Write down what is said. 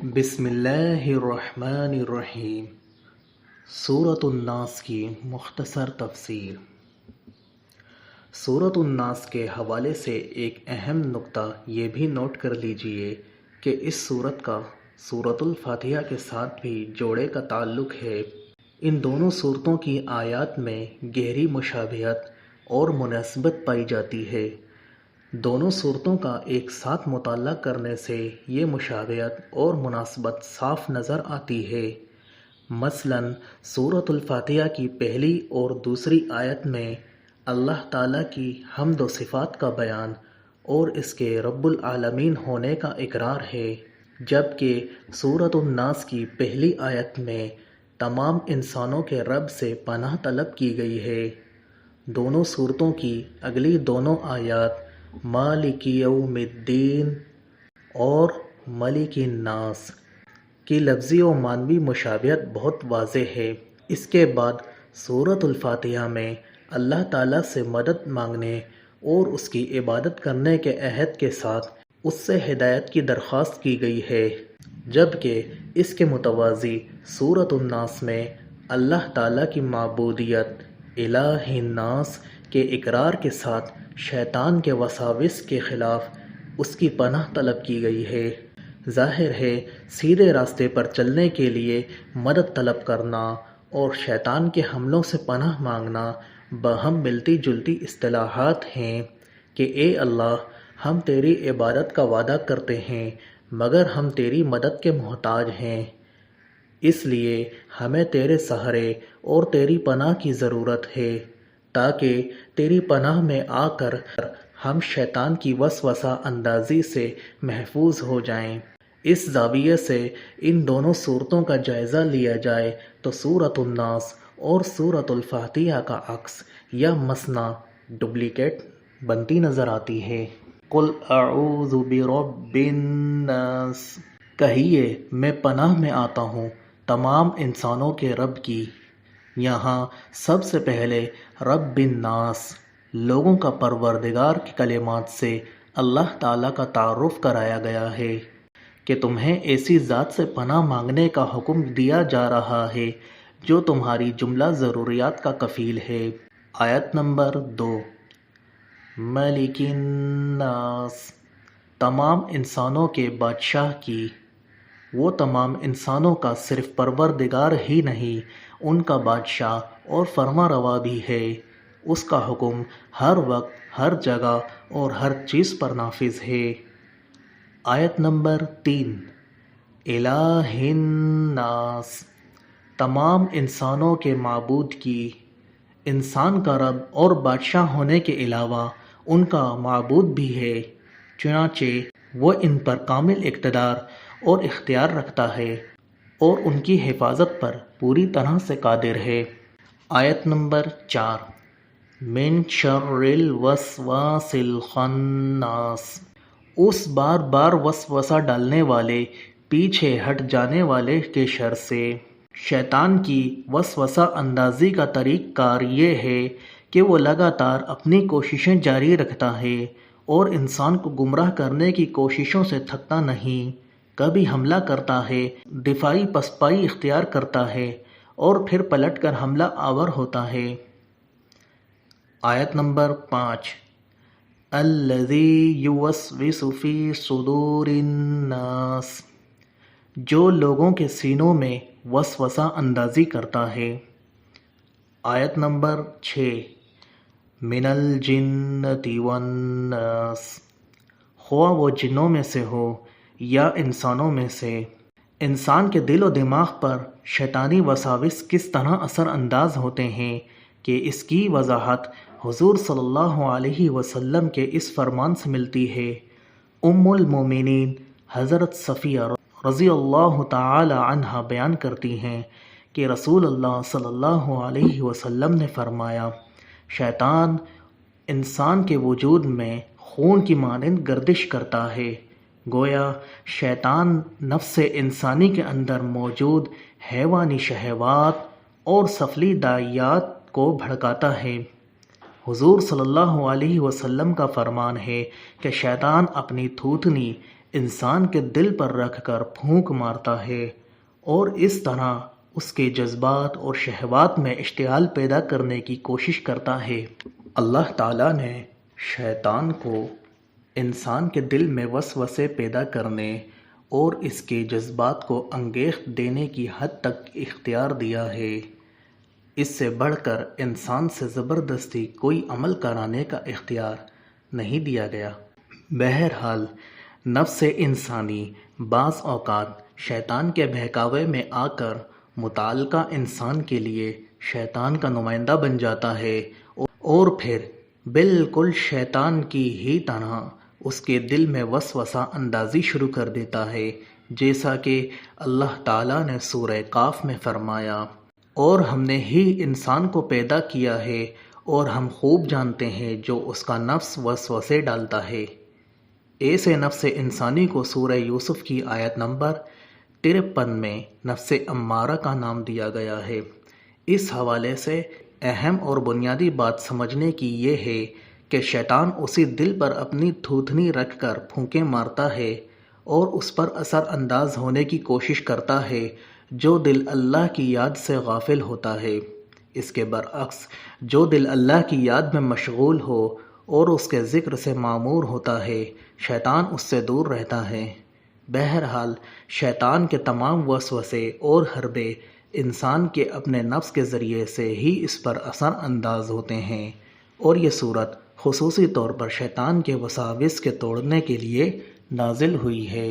بسم اللہ الرحمن الرحیم۔ سورۃ الناس کی مختصر تفسیر۔ سورۃ الناس کے حوالے سے ایک اہم نقطہ یہ بھی نوٹ کر لیجئے کہ اس سورت کا سورۃ الفاتحہ کے ساتھ بھی جوڑے کا تعلق ہے۔ ان دونوں سورتوں کی آیات میں گہری مشابہت اور مناسبت پائی جاتی ہے۔ دونوں صورتوں کا ایک ساتھ مطالعہ کرنے سے یہ مشابہت اور مناسبت صاف نظر آتی ہے۔ مثلاً سورۃ الفاتحہ کی پہلی اور دوسری آیت میں اللہ تعالیٰ کی حمد و صفات کا بیان اور اس کے رب العالمین ہونے کا اقرار ہے، جبکہ سورۃ الناس کی پہلی آیت میں تمام انسانوں کے رب سے پناہ طلب کی گئی ہے۔ دونوں صورتوں کی اگلی دونوں آیات مالک یوم الدین اور ملک الناس کی لفظی و معنوی مشابہت بہت واضح ہے۔ اس کے بعد سورۃ الفاتحہ میں اللہ تعالیٰ سے مدد مانگنے اور اس کی عبادت کرنے کے عہد کے ساتھ اس سے ہدایت کی درخواست کی گئی ہے، جبکہ اس کے متوازی سورۃ الناس میں اللہ تعالیٰ کی معبودیت الہ الناس کے اقرار کے ساتھ شیطان کے وساوس کے خلاف اس کی پناہ طلب کی گئی ہے۔ ظاہر ہے سیدھے راستے پر چلنے کے لیے مدد طلب کرنا اور شیطان کے حملوں سے پناہ مانگنا باہم ملتی جلتی اصطلاحات ہیں کہ اے اللہ، ہم تیری عبادت کا وعدہ کرتے ہیں مگر ہم تیری مدد کے محتاج ہیں، اس لیے ہمیں تیرے سہارے اور تیری پناہ کی ضرورت ہے تاکہ تیری پناہ میں آ کر ہم شیطان کی وسوسہ اندازی سے محفوظ ہو جائیں۔ اس زاویے سے ان دونوں صورتوں کا جائزہ لیا جائے تو سورۃ الناس اور سورۃ الفاتحہ کا عکس یا مثنیٰ ڈپلیکیٹ بنتی نظر آتی ہے۔ قل اعوذ برب الناس، کہیے میں پناہ میں آتا ہوں تمام انسانوں کے رب کی۔ یہاں سب سے پہلے رب الناس، لوگوں کا پروردگار کے کلمات سے اللہ تعالیٰ کا تعارف کرایا گیا ہے کہ تمہیں ایسی ذات سے پناہ مانگنے کا حکم دیا جا رہا ہے جو تمہاری جملہ ضروریات کا کفیل ہے۔ آیت نمبر 2، ملک الناس، تمام انسانوں کے بادشاہ کی۔ وہ تمام انسانوں کا صرف پروردگار ہی نہیں، ان کا بادشاہ اور فرما روا بھی ہے۔ اس کا حکم ہر وقت، ہر جگہ اور ہر چیز پر نافذ ہے۔ آیت نمبر 3، الہ الناس، تمام انسانوں کے معبود کی۔ انسان کا رب اور بادشاہ ہونے کے علاوہ ان کا معبود بھی ہے، چنانچہ وہ ان پر کامل اقتدار اور اختیار رکھتا ہے اور ان کی حفاظت پر پوری طرح سے قادر ہے۔ آیت نمبر 4، من شر الوسواس الخناس، اس بار بار وسوسہ ڈالنے والے، پیچھے ہٹ جانے والے کے شر سے۔ شیطان کی وسوسہ اندازی کا طریق کار یہ ہے کہ وہ لگاتار اپنی کوششیں جاری رکھتا ہے اور انسان کو گمراہ کرنے کی کوششوں سے تھکتا نہیں۔ کبھی حملہ کرتا ہے، دفاعی پسپائی اختیار کرتا ہے اور پھر پلٹ کر حملہ آور ہوتا ہے۔ آیت نمبر 5، الذی یوسوس فی صدور الناس، جو لوگوں کے سینوں میں وسوسہ اندازی کرتا ہے۔ آیت نمبر 6، من الجنۃ والناس، خواہ وہ جنوں میں سے ہو یا انسانوں میں سے۔ انسان کے دل و دماغ پر شیطانی وساوس کس طرح اثر انداز ہوتے ہیں کہ اس کی وضاحت حضور صلی اللہ علیہ وسلم کے اس فرمان سے ملتی ہے۔ ام المومنین حضرت صفیہ رضی اللہ تعالی عنہا بیان کرتی ہیں کہ رسول اللہ صلی اللہ علیہ وسلم نے فرمایا، شیطان انسان کے وجود میں خون کی مانند گردش کرتا ہے، گویا شیطان نفس انسانی کے اندر موجود حیوانی شہوات اور سفلی داعیات کو بھڑکاتا ہے۔ حضور صلی اللہ علیہ وسلم کا فرمان ہے کہ شیطان اپنی تھوتنی انسان کے دل پر رکھ کر پھونک مارتا ہے اور اس طرح اس کے جذبات اور شہوات میں اشتعال پیدا کرنے کی کوشش کرتا ہے۔ اللہ تعالیٰ نے شیطان کو انسان کے دل میں وسوسے پیدا کرنے اور اس کے جذبات کو انگیخت دینے کی حد تک اختیار دیا ہے۔ اس سے بڑھ کر انسان سے زبردستی کوئی عمل کرانے کا اختیار نہیں دیا گیا۔ بہرحال نفس انسانی بعض اوقات شیطان کے بہکاوے میں آ کر متعلقہ انسان کے لیے شیطان کا نمائندہ بن جاتا ہے اور پھر بالکل شیطان کی ہی طرح اس کے دل میں وسوسہ اندازی شروع کر دیتا ہے، جیسا کہ اللہ تعالیٰ نے سورہ قاف میں فرمایا، اور ہم نے ہی انسان کو پیدا کیا ہے اور ہم خوب جانتے ہیں جو اس کا نفس وسوسے ڈالتا ہے۔ ایسے نفس انسانی کو سورہ یوسف کی آیت نمبر 53 میں نفس امارہ کا نام دیا گیا ہے۔ اس حوالے سے اہم اور بنیادی بات سمجھنے کی یہ ہے کہ شیطان اسی دل پر اپنی تھوتنی رکھ کر پھونکے مارتا ہے اور اس پر اثر انداز ہونے کی کوشش کرتا ہے جو دل اللہ کی یاد سے غافل ہوتا ہے۔ اس کے برعکس جو دل اللہ کی یاد میں مشغول ہو اور اس کے ذکر سے معمور ہوتا ہے، شیطان اس سے دور رہتا ہے۔ بہرحال شیطان کے تمام وسوسے اور حربے انسان کے اپنے نفس کے ذریعے سے ہی اس پر اثر انداز ہوتے ہیں، اور یہ صورت خصوصی طور پر شیطان کے وساوس کے توڑنے کے لیے نازل ہوئی ہے۔